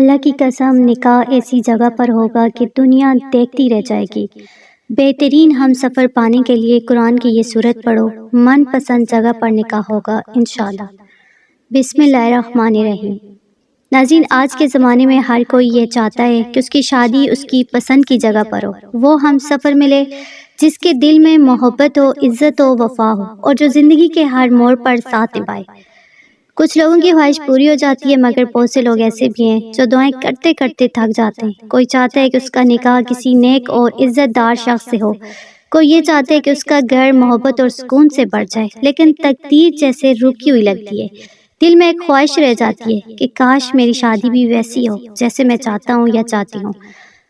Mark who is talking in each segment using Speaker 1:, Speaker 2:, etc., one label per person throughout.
Speaker 1: اللہ کی قسم نکاح ایسی جگہ پر ہوگا کہ دنیا دیکھتی رہ جائے گی۔ بہترین ہم سفر پانے کے لیے قرآن کی یہ سورت پڑھو، من پسند جگہ پر نکاح ہوگا انشاءاللہ۔ بسم اللہ الرحمن الرحیم۔ ناظرین، آج کے زمانے میں ہر کوئی یہ چاہتا ہے کہ اس کی شادی اس کی پسند کی جگہ پر ہو، وہ ہم سفر ملے جس کے دل میں محبت ہو، عزت ہو، وفا ہو، اور جو زندگی کے ہر موڑ پر ساتھ نبھائے۔ کچھ لوگوں کی خواہش پوری ہو جاتی ہے، مگر بہت سے لوگ ایسے بھی ہیں جو دعائیں کرتے کرتے تھک جاتے ہیں۔ کوئی چاہتا ہے کہ اس کا نکاح کسی نیک اور عزت دار شخص سے ہو، کوئی یہ چاہتا ہے کہ اس کا گھر محبت اور سکون سے بھر جائے، لیکن تقدیر جیسے رکی ہوئی لگتی ہے۔ دل میں ایک خواہش رہ جاتی ہے کہ کاش میری شادی بھی ویسی ہو جیسے میں چاہتا ہوں یا چاہتی ہوں،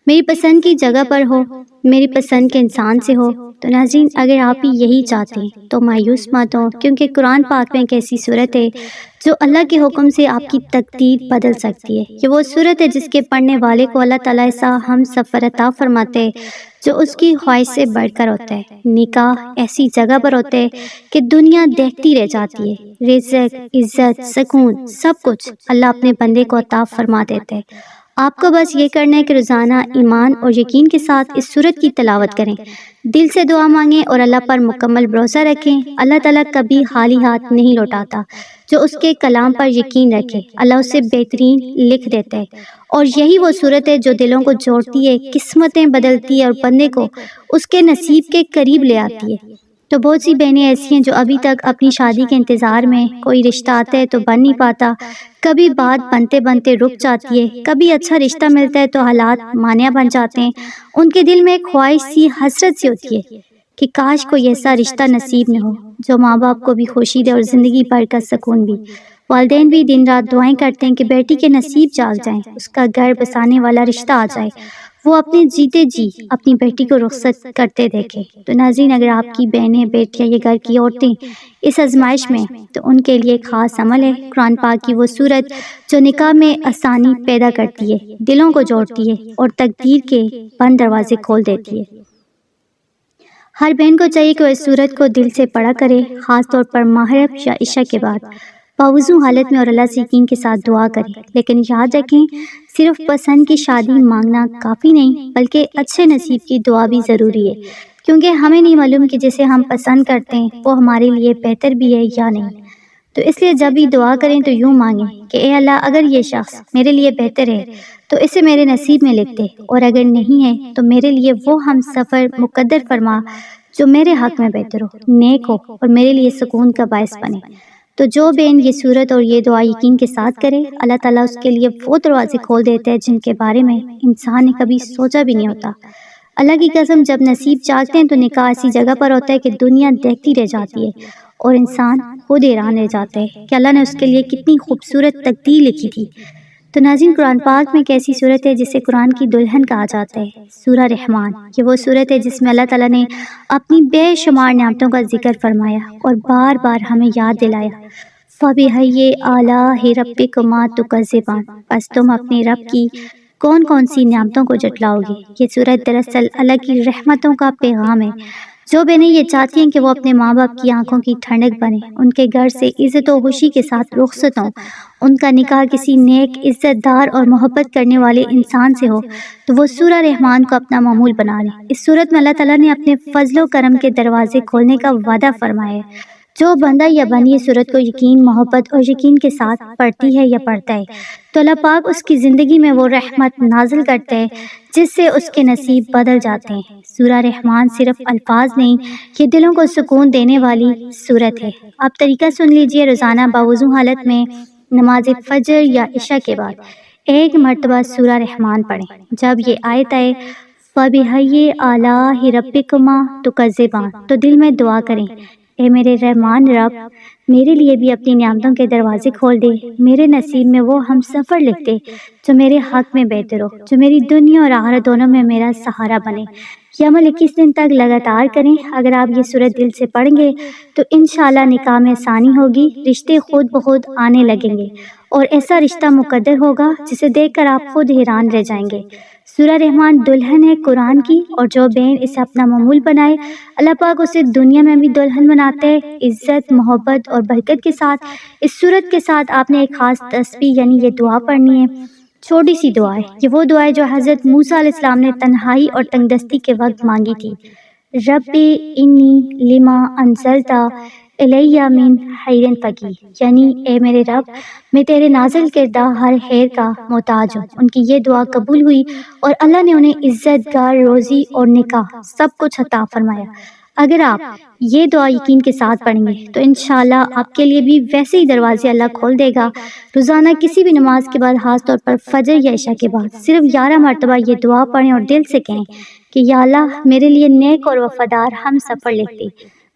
Speaker 1: میری پسند کی جگہ پر ہو، میری پسند کے انسان سے ہو۔ تو ناظرین، اگر آپ بھی یہی چاہتے ہیں تو مایوس مت ہوں، کیونکہ قرآن پاک میں ایک ایسی صورت ہے جو اللہ کے حکم سے آپ کی تقدیر بدل سکتی ہے۔ یہ وہ صورت ہے جس کے پڑھنے والے کو اللہ تعالیٰ ایسا ہم سفر عطا فرماتے ہیں جو اس کی خواہش سے بڑھ کر ہوتا ہے۔ نکاح ایسی جگہ پر ہوتا ہے کہ دنیا دیکھتی رہ جاتی ہے۔ رزق، عزت، سکون، سب کچھ اللہ اپنے بندے کو عطا فرما دیتے ہیں۔ آپ کو بس یہ کرنا ہے کہ روزانہ ایمان اور یقین کے ساتھ اس سورت کی تلاوت کریں، دل سے دعا مانگیں اور اللہ پر مکمل بھروسہ رکھیں۔ اللہ تعالیٰ کبھی خالی ہاتھ نہیں لوٹاتا۔ جو اس کے کلام پر یقین رکھے، اللہ اسے بہترین لکھ دیتا ہے۔ اور یہی وہ صورت ہے جو دلوں کو جوڑتی ہے، قسمتیں بدلتی ہے اور بندے کو اس کے نصیب کے قریب لے آتی ہے۔ تو بہت سی بہنیں ایسی ہیں جو ابھی تک اپنی شادی کے انتظار میں، کوئی رشتہ آتا ہے تو بن نہیں پاتا، کبھی بات بنتے بنتے رک جاتی ہے، کبھی اچھا رشتہ ملتا ہے تو حالات مانع بن جاتے ہیں۔ ان کے دل میں ایک خواہش سی، حسرت سی ہوتی ہے کہ کاش کوئی ایسا رشتہ نصیب میں ہو جو ماں باپ کو بھی خوشی دے اور زندگی بھر کا سکون بھی۔ والدین بھی دن رات دعائیں کرتے ہیں کہ بیٹی کے نصیب جاگ جائیں، اس کا گھر بسانے والا رشتہ آ جائے، وہ اپنے جیتے جی اپنی بیٹی کو رخصت کرتے دیکھے۔ تو ناظرین، اگر آپ کی بہنیں، بیٹیاں یا گھر کی عورتیں اس آزمائش میں ہیں تو ان کے لیے خاص عمل ہے قرآن پاک کی وہ سورت جو نکاح میں آسانی پیدا کرتی ہے، دلوں کو جوڑتی ہے اور تقدیر کے بند دروازے کھول دیتی ہے۔ ہر بہن کو چاہیے کہ وہ اس سورت کو دل سے پڑھا کرے، خاص طور پر مغرب یا عشاء کے بعد باوضو حالت میں، اور اللہ سے یقین کے ساتھ دعا کرے۔ لیکن یاد رکھیں، صرف پسند کی شادی مانگنا کافی نہیں، بلکہ اچھے نصیب کی دعا بھی ضروری ہے، کیونکہ ہمیں نہیں معلوم کہ جسے ہم پسند کرتے ہیں وہ ہمارے لیے بہتر بھی ہے یا نہیں۔ تو اس لیے جب بھی دعا کریں تو یوں مانگیں کہ اے اللہ، اگر یہ شخص میرے لیے بہتر ہے تو اسے میرے نصیب میں لکھ دے، اور اگر نہیں ہے تو میرے لیے وہ ہم سفر مقدر فرما جو میرے حق میں بہتر ہو، نیک ہو اور میرے لیے سکون کا باعث بنے۔ تو جو بہن یہ سورت اور یہ دعا یقین کے ساتھ کرے، اللہ تعالیٰ اس کے لیے وہ دروازے کھول دیتے ہیں جن کے بارے میں انسان نے کبھی سوچا بھی نہیں ہوتا۔ اللہ کی قسم، جب نصیب جاگتے ہیں تو نکاح ایسی جگہ پر ہوتا ہے کہ دنیا دیکھتی رہ جاتی ہے اور انسان خود حیران رہ جاتا ہے کہ اللہ نے اس کے لیے کتنی خوبصورت تقدیر لکھی تھی۔ تو ناظرین، قرآن پاک میں ایک ایسی صورت ہے جسے قرآن کی دلہن کہا جاتا ہے، سورہ رحمان۔ یہ وہ صورت ہے جس میں اللہ تعالیٰ نے اپنی بے شمار نعمتوں کا ذکر فرمایا اور بار بار ہمیں یاد دلایا۔ فَبِأَيِّ آلَاءِ رَبِّكُمَا تُكَذِّبَانِ، بس تم اپنے رب کی کون کون سی نعمتوں کو جھٹلاؤ گے۔ یہ صورت دراصل اللہ کی رحمتوں کا پیغام ہے۔ جو بہنیں یہ چاہتی ہیں کہ وہ اپنے ماں باپ کی آنکھوں کی ٹھنڈک بنے، ان کے گھر سے عزت و خوشی کے ساتھ رخصت ہوں، ان کا نکاح کسی نیک، عزت دار اور محبت کرنے والے انسان سے ہو، تو وہ سورہ رحمان کو اپنا معمول بنا لیں۔ اس صورت میں اللہ تعالیٰ نے اپنے فضل و کرم کے دروازے کھولنے کا وعدہ فرمایا ہے۔ جو بندہ یا بندی اس صورت کو یقین، محبت اور یقین کے ساتھ پڑھتی ہے یا پڑھتا ہے تو اللہ پاک اس کی زندگی میں وہ رحمت نازل کرتے ہیں جس سے اس کے نصیب بدل جاتے ہیں۔ سورہ رحمان صرف الفاظ نہیں، یہ دلوں کو سکون دینے والی صورت ہے۔ آپ طریقہ سن لیجئے، روزانہ باوضو حالت میں نماز فجر یا عشاء کے بعد ایک مرتبہ سورہ رحمان پڑھیں۔ جب یہ آیت آئے فَبِأَيِّ آلَاءِ رَبِّكُمَا تُكَذِّبَانِ، تو دل میں دعا کریں، اے میرے رحمان رب، میرے لیے بھی اپنی نعمتوں کے دروازے کھول دے، میرے نصیب میں وہ ہم سفر لکھ دے جو میرے حق میں بہتر ہو، جو میری دنیا اور آخرت دونوں میں میرا سہارا بنے۔ یہ عمل 21 دن تک لگاتار کریں۔ اگر آپ یہ سورت دل سے پڑھیں گے تو انشاءاللہ نکاح میں آسانی ہوگی، رشتے خود بخود آنے لگیں گے اور ایسا رشتہ مقدر ہوگا جسے دیکھ کر آپ خود حیران رہ جائیں گے۔ سورہ رحمان دلہن ہے قرآن کی، اور جو بہن اسے اپنا معمول بنائے، اللہ پاک اسے دنیا میں بھی دلہن بناتے ہیں، عزت، محبت اور برکت کے ساتھ۔ اس سورت کے ساتھ آپ نے ایک خاص تسبیح یعنی یہ دعا پڑھنی ہے، چھوٹی سی دعا ہے، یہ وہ دعا ہے جو حضرت موسیٰ علیہ السلام نے تنہائی اور تنگ دستی کے وقت مانگی تھی۔ رب انی لما انزلت الیہ من خیر فقیر، یعنی اے میرے رب، میں تیرے نازل کردہ ہر خیر کا محتاج ہوں۔ ان کی یہ دعا قبول ہوئی اور اللہ نے انہیں عزت، گھر، روزی اور نکاح سب کچھ عطا فرمایا۔ اگر آپ یہ دعا یقین کے ساتھ پڑھیں گے تو انشاءاللہ آپ کے لیے بھی ویسے ہی دروازے اللہ کھول دے گا۔ روزانہ کسی بھی نماز کے بعد، خاص طور پر فجر یا عشاء کے بعد، صرف 11 مرتبہ یہ دعا پڑھیں اور دل سے کہیں کہ یا اللہ میرے لیے نیک اور وفادار ہم سفر لکھ دے،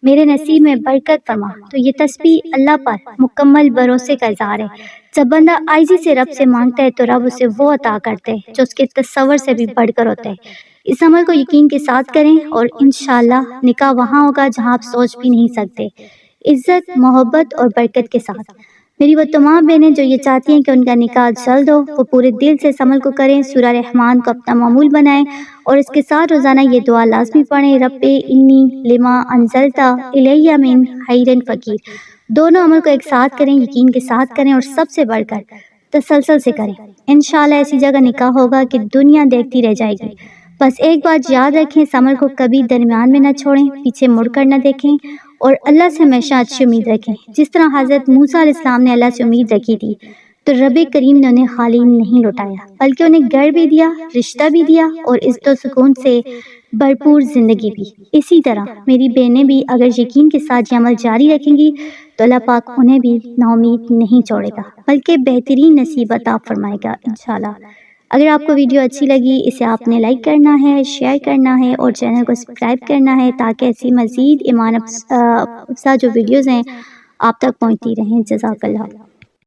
Speaker 1: میرے نصیب میں برکت فرما۔ تو یہ تسبیح اللہ پر مکمل بھروسے کا اظہار ہے۔ جب بندہ عاجزی سے رب سے مانگتا ہے تو رب اسے وہ عطا کرتے ہیں جو اس کے تصور سے بھی بڑھ کر ہوتا ہے۔ اس عمل کو یقین کے ساتھ کریں اور انشاءاللہ نکاح وہاں ہوگا جہاں آپ سوچ بھی نہیں سکتے، عزت، محبت اور برکت کے ساتھ۔ میری وہ تمام بہنیں جو یہ چاہتی ہیں کہ ان کا نکاح جلد ہو، وہ پورے دل سے اس عمل کو کریں، سورہ رحمان کو اپنا معمول بنائیں اور اس کے ساتھ روزانہ یہ دعا لازمی پڑھیں، رب انی لما انزلت الیہ من خیر فقیر۔ دونوں عمل کو ایک ساتھ کریں، یقین کے ساتھ کریں اور سب سے بڑھ کر تسلسل سے کریں۔ انشاءاللہ ایسی جگہ نکاح ہوگا کہ دنیا دیکھتی رہ جائے گی۔ بس ایک بات یاد رکھیں، اس عمل کو کبھی درمیان میں نہ چھوڑیں، پیچھے مڑ کر نہ دیکھیں اور اللہ سے ہمیشہ اچھی امید رکھیں۔ جس طرح حضرت موسیٰ علیہ السلام نے اللہ سے امید رکھی تھی تو رب کریم نے انہیں خالی نہیں لوٹایا، بلکہ انہیں گھر بھی دیا، رشتہ بھی دیا اور عزت و سکون سے بھرپور زندگی بھی۔ اسی طرح میری بہنیں بھی اگر یقین کے ساتھ یہ عمل جاری رکھیں گی تو اللہ پاک انہیں بھی نا امید نہیں چھوڑے گا، بلکہ بہترین نصیب عطا فرمائے گا انشاءاللہ۔ اگر آپ کو ویڈیو اچھی لگی، اسے آپ نے لائک کرنا ہے، شیئر کرنا ہے اور چینل کو سبسکرائب کرنا ہے تاکہ ایسی مزید ایمان افزا جو ویڈیوز ہیں آپ تک پہنچتی رہیں۔ جزاک اللہ۔